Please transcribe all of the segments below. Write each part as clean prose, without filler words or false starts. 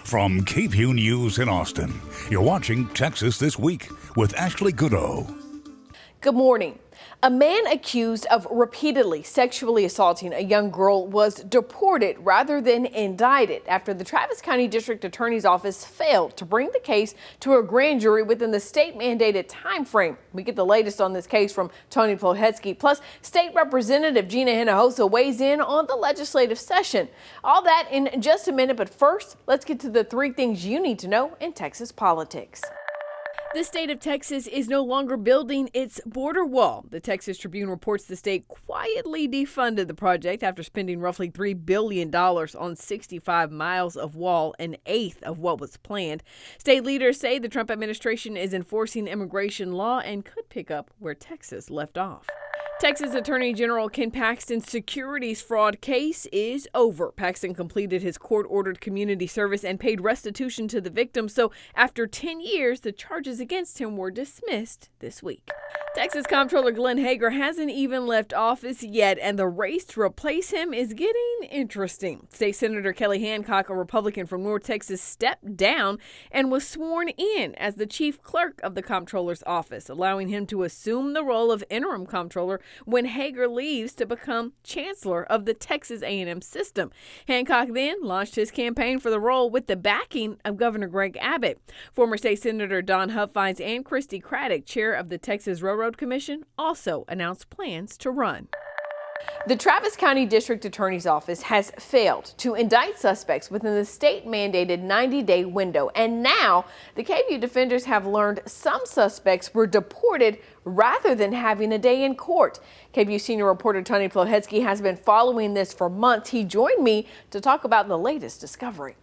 From KVUE News in Austin, you're watching Texas This Week with Ashley Goodo. Good morning. A man accused of repeatedly sexually assaulting a young girl was deported rather than indicted after the Travis County District Attorney's Office failed to bring the case to a grand jury within the state-mandated time frame. We get the latest on this case from Tony Plohetski. Plus, State Representative Gina Hinojosa weighs in on the legislative session. All that in just a minute, but first, let's get to the three things you need to know in Texas politics. The state of Texas is no longer building its border wall. The Texas Tribune reports the state quietly defunded the project after spending roughly $3 billion on 65 miles of wall, an eighth of what was planned. State leaders say the Trump administration is enforcing immigration law and could pick up where Texas left off. Texas Attorney General Ken Paxton's securities fraud case is over. Paxton completed his court-ordered community service and paid restitution to the victim. So after 10 years, the charges against him were dismissed this week. Texas Comptroller Glenn Hager hasn't even left office yet, and the race to replace him is getting interesting. State Senator Kelly Hancock, a Republican from North Texas, stepped down and was sworn in as the chief clerk of the comptroller's office, allowing him to assume the role of interim comptroller when Hager leaves to become chancellor of the Texas A&M system. Hancock then launched his campaign for the role with the backing of Governor Greg Abbott. Former State Senator Don Huffines and Christy Craddock, chair of the Texas Railroad Commission, also announced plans to run. The Travis County District Attorney's Office has failed to indict suspects within the state-mandated 90-day window, and now the KVUE Defenders have learned some suspects were deported rather than having a day in court. KVUE senior reporter Tony Plohetski has been following this for months. He joined me to talk about the latest discovery.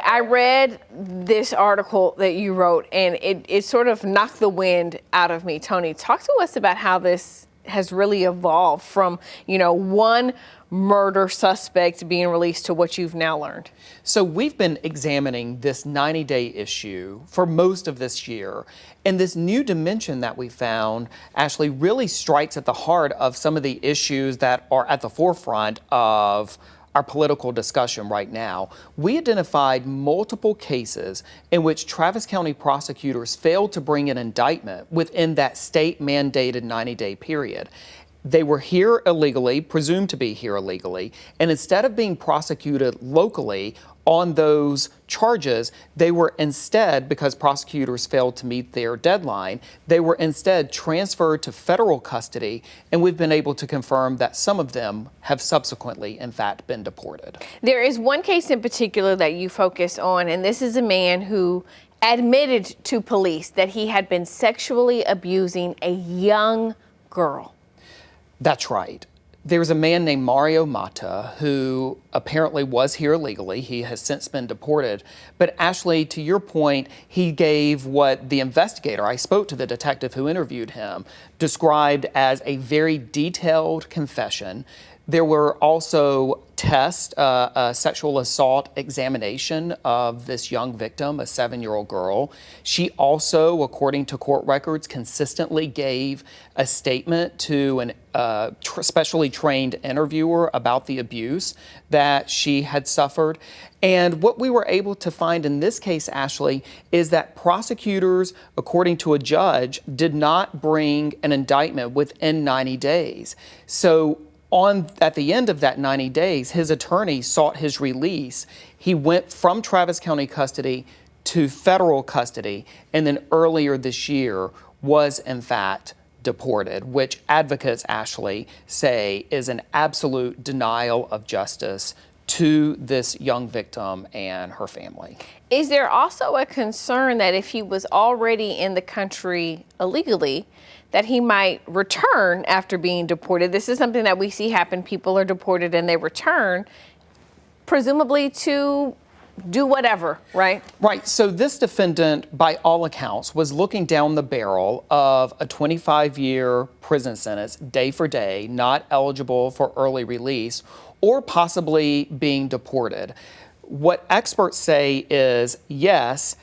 I read this article that you wrote, and it sort of knocked the wind out of me. Tony, talk to us about how this has really evolved from, one murder suspect being released to what you've now learned. So we've been examining this 90-day issue for most of this year. And this new dimension that we found actually really strikes at the heart of some of the issues that are at the forefront of our political discussion right now. We identified multiple cases in which Travis County prosecutors failed to bring an indictment within that state-mandated 90-day period. They were here illegally, presumed to be here illegally, and instead of being prosecuted locally on those charges, they were instead, because prosecutors failed to meet their deadline, they were instead transferred to federal custody, and we've been able to confirm that some of them have subsequently, in fact, been deported. There is one case in particular that you focus on, and this is a man who admitted to police that he had been sexually abusing a young girl. That's right. There's a man named Mario Mata who apparently was here illegally. He has since been deported. But Ashley, to your point, he gave what the investigator, I spoke to the detective who interviewed him, described as a very detailed confession. There were also tests, a sexual assault examination of this young victim, a 7-year-old girl. She also, according to court records, consistently gave a statement to an specially trained interviewer about the abuse that she had suffered. And what we were able to find in this case, Ashley, is that prosecutors, according to a judge, did not bring an indictment within 90 days. So at the end of that 90 days, his attorney sought his release. He went from Travis County custody to federal custody, and then earlier this year was in fact deported, which advocates, Ashley, say is an absolute denial of justice to this young victim and her family. Is there also a concern that if he was already in the country illegally, that he might return after being deported? This is something that we see happen. People are deported and they return, presumably to do whatever, right? Right. So this defendant, by all accounts, was looking down the barrel of a 25-year prison sentence, day for day, not eligible for early release, or possibly being deported. What experts say is, yes,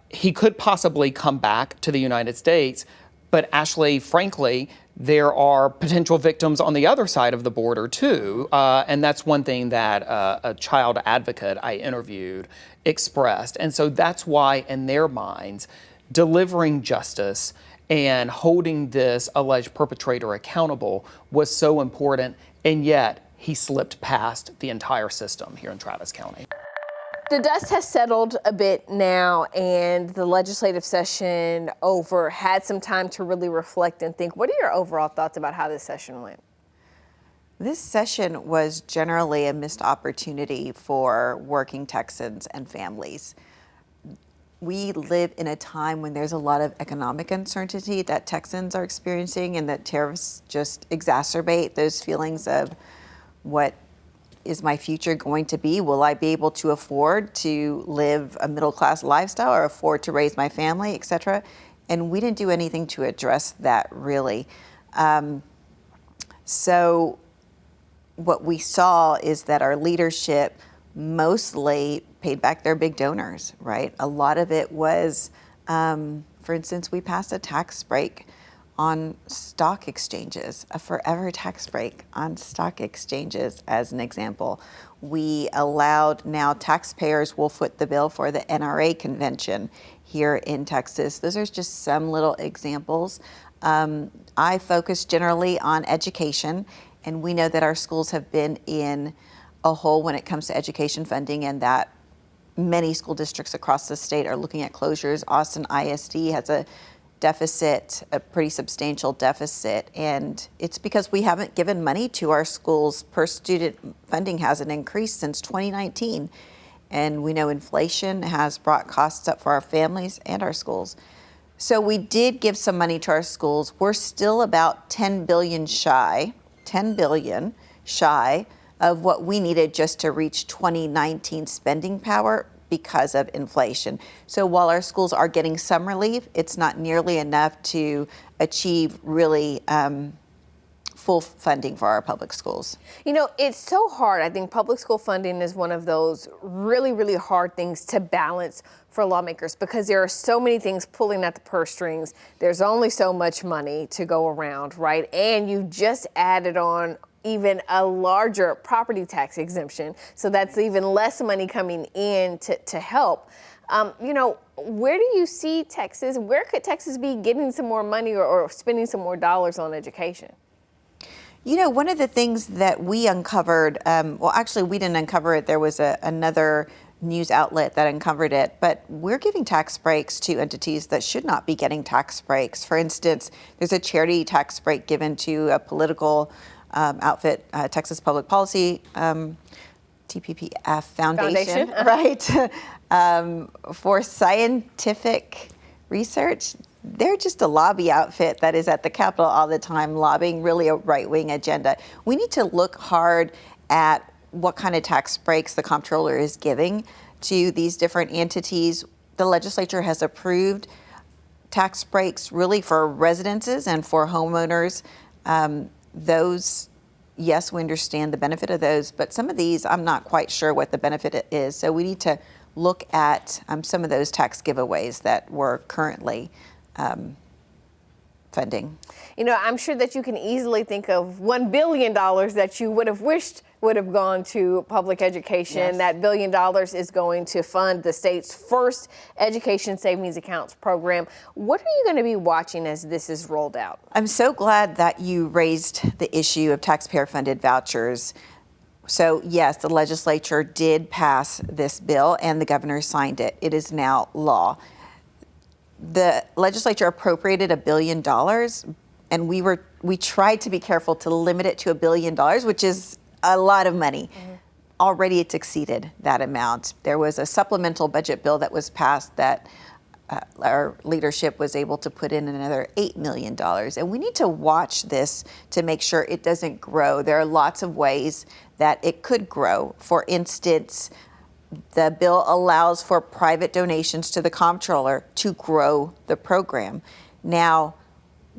he could possibly come back to the United States, but Ashley, frankly, there are potential victims on the other side of the border too. And that's one thing that a child advocate I interviewed expressed. And so that's why in their minds, delivering justice and holding this alleged perpetrator accountable was so important. And yet he slipped past the entire system here in Travis County. The dust has settled a bit now, and the legislative session had some time to really reflect and think. What are your overall thoughts about how this session went? This session was generally a missed opportunity for working Texans and families. We live in a time when there's a lot of economic uncertainty that Texans are experiencing, and that tariffs just exacerbate those feelings of what is my future going to be? Will I be able to afford to live a middle-class lifestyle or afford to raise my family, et cetera? And we didn't do anything to address that, really. So what we saw is that our leadership mostly paid back their big donors, right? A lot of it was, for instance, we passed a tax break on stock exchanges, a forever tax break on stock exchanges, as an example. We allowed, now taxpayers will foot the bill for the NRA convention here in Texas. Those are just some little examples. I focus generally on education, and we know that our schools have been in a hole when it comes to education funding, and that many school districts across the state are looking at closures. Austin ISD has a deficit, a pretty substantial deficit, and it's because we haven't given money to our schools. Per student funding hasn't increased since 2019, and we know inflation has brought costs up for our families and our schools. So we did give some money to our schools. We're still about 10 billion shy of what we needed just to reach 2019 spending power because of inflation. So while our schools are getting some relief, it's not nearly enough to achieve really full funding for our public schools. You know, it's so hard. I think public school funding is one of those really, really hard things to balance for lawmakers, because there are so many things pulling at the purse strings. There's only so much money to go around, right? And you just added on even a larger property tax exemption. So that's even less money coming in to help. You know, where do you see Texas? Where could Texas be getting some more money or spending some more dollars on education? You know, one of the things that we uncovered, well, actually, we didn't uncover it. There was another news outlet that uncovered it, but we're giving tax breaks to entities that should not be getting tax breaks. For instance, there's a charity tax break given to a political outfit, Texas Public Policy, TPPF Foundation. Right? For scientific research. They're just a lobby outfit that is at the Capitol all the time, lobbying really a right-wing agenda. We need to look hard at what kind of tax breaks the comptroller is giving to these different entities. The legislature has approved tax breaks really for residences and for homeowners. Those, yes, we understand the benefit of those, but some of these, I'm not quite sure what the benefit is. So we need to look at some of those tax giveaways that we're currently funding. You know, I'm sure that you can easily think of $1 billion that you would have wished would have gone to public education. Yes. That $1 billion is going to fund the state's first education savings accounts program. What are you going to be watching as this is rolled out? I'm so glad that you raised the issue of taxpayer-funded vouchers. So yes, the legislature did pass this bill and the governor signed it. It is now law. The legislature appropriated $1 billion, and we tried to be careful to limit it to $1 billion, which is a lot of money. Mm-hmm. Already it's exceeded that amount. There was a supplemental budget bill that was passed that our leadership was able to put in another $8 million. And we need to watch this to make sure it doesn't grow. There are lots of ways that it could grow. For instance, the bill allows for private donations to the comptroller to grow the program. Now,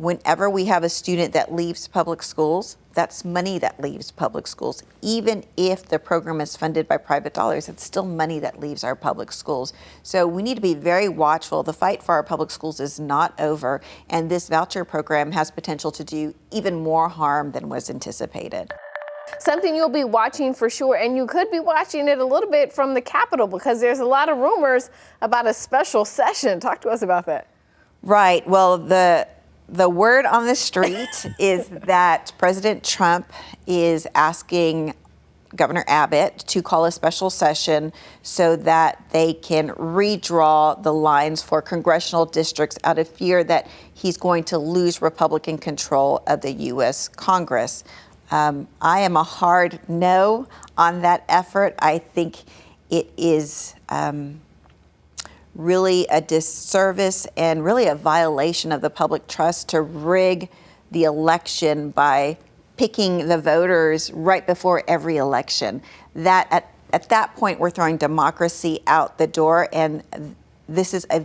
whenever we have a student that leaves public schools, that's money that leaves public schools. Even if the program is funded by private dollars, it's still money that leaves our public schools. So we need to be very watchful. The fight for our public schools is not over, and this voucher program has potential to do even more harm than was anticipated. Something you'll be watching for sure, and you could be watching it a little bit from the Capitol because there's a lot of rumors about a special session. Talk to us about that. Right. Well, the word on the street is that President Trump is asking Governor Abbott to call a special session so that they can redraw the lines for congressional districts out of fear that he's going to lose Republican control of the U.S. Congress. I am a hard no on that effort. I think it is really a disservice and really a violation of the public trust to rig the election by picking the voters right before every election. That at that point, we're throwing democracy out the door, and this is a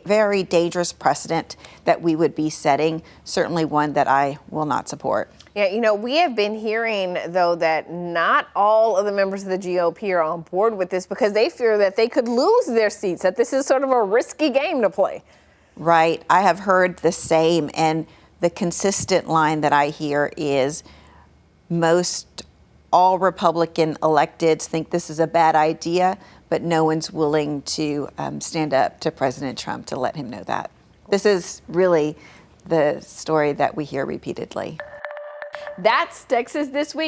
very dangerous precedent that we would be setting, certainly one that I will not support. Yeah, you know, we have been hearing, though, that not all of the members of the GOP are on board with this because they fear that they could lose their seats, that this is sort of a risky game to play. Right. I have heard the same, and the consistent line that I hear is most all Republican electeds think this is a bad idea, but no one's willing to stand up to President Trump to let him know that. This is really the story that we hear repeatedly. That's Texas This Week.